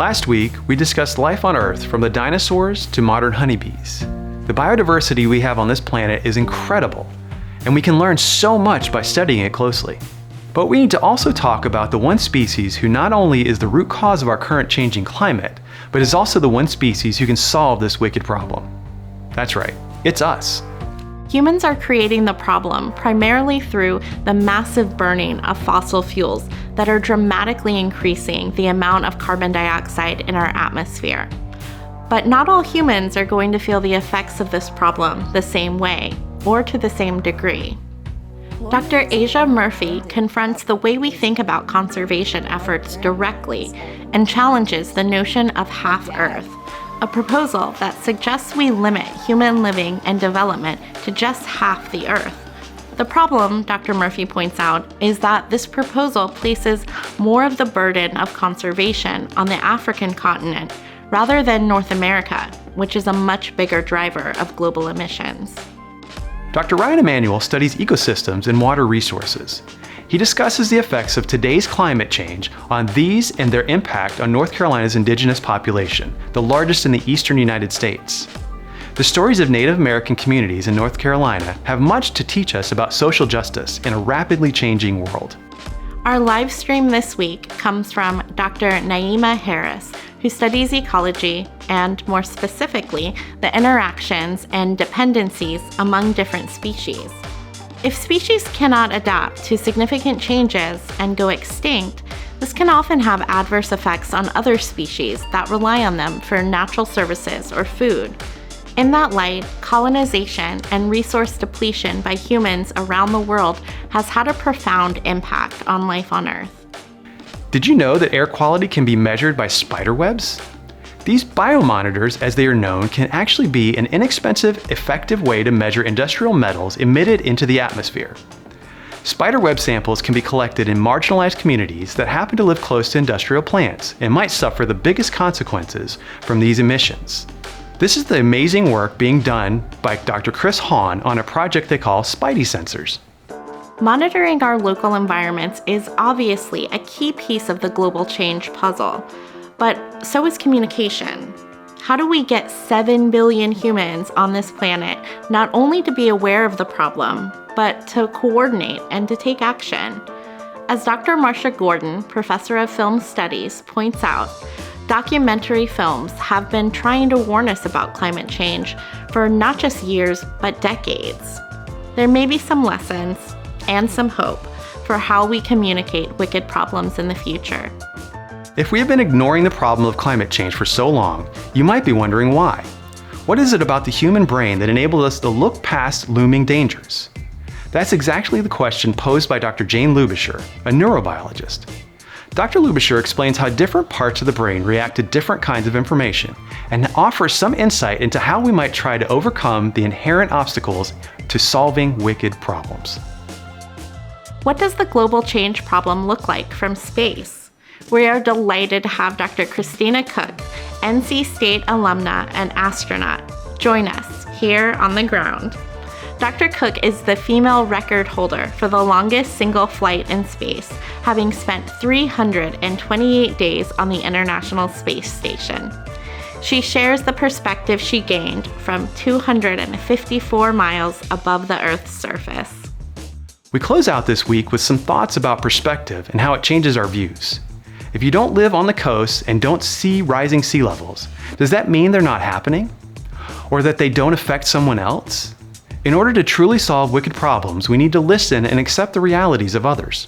Last week, we discussed life on Earth from the dinosaurs to modern honeybees. The biodiversity we have on this planet is incredible, and we can learn so much by studying it closely. But we need to also talk about the one species who not only is the root cause of our current changing climate, but is also the one species who can solve this wicked problem. That's right, it's us. Humans are creating the problem primarily through the massive burning of fossil fuels that are dramatically increasing the amount of carbon dioxide in our atmosphere. But not all humans are going to feel the effects of this problem the same way or to the same degree. Dr. Asia Murphy confronts the way we think about conservation efforts directly and challenges the notion of half-Earth, a proposal that suggests we limit human living and development to just half the Earth. The problem, Dr. Murphy points out, is that this proposal places more of the burden of conservation on the African continent rather than North America, which is a much bigger driver of global emissions. Dr. Ryan Emanuel studies ecosystems and water resources. He discusses the effects of today's climate change on these and their impact on North Carolina's indigenous population, the largest in the eastern United States. The stories of Native American communities in North Carolina have much to teach us about social justice in a rapidly changing world. Our live stream this week comes from Dr. Naima Harris, who studies ecology and, more specifically, the interactions and dependencies among different species. If species cannot adapt to significant changes and go extinct, this can often have adverse effects on other species that rely on them for natural services or food. In that light, colonization and resource depletion by humans around the world has had a profound impact on life on Earth. Did you know that air quality can be measured by spider webs? These biomonitors, as they are known, can actually be an inexpensive, effective way to measure industrial metals emitted into the atmosphere. Spiderweb samples can be collected in marginalized communities that happen to live close to industrial plants and might suffer the biggest consequences from these emissions. This is the amazing work being done by Dr. Chris Hahn on a project they call Spidey Sensors. Monitoring our local environments is obviously a key piece of the global change puzzle. But so is communication. How do we get 7 billion humans on this planet not only to be aware of the problem, but to coordinate and to take action? As Dr. Marcia Gordon, professor of film studies, points out, documentary films have been trying to warn us about climate change for not just years, but decades. There may be some lessons and some hope for how we communicate wicked problems in the future. If we have been ignoring the problem of climate change for so long, you might be wondering why. What is it about the human brain that enables us to look past looming dangers? That's exactly the question posed by Dr. Jane Lubischer, a neurobiologist. Dr. Lubischer explains how different parts of the brain react to different kinds of information and offers some insight into how we might try to overcome the inherent obstacles to solving wicked problems. What does the global change problem look like from space? We are delighted to have Dr. Christina Cook, NC State alumna and astronaut, join us here on the ground. Dr. Cook is the female record holder for the longest single flight in space, having spent 328 days on the International Space Station. She shares the perspective she gained from 254 miles above the Earth's surface. We close out this week with some thoughts about perspective and how it changes our views. If you don't live on the coast and don't see rising sea levels, does that mean they're not happening? Or that they don't affect someone else? In order to truly solve wicked problems, we need to listen and accept the realities of others.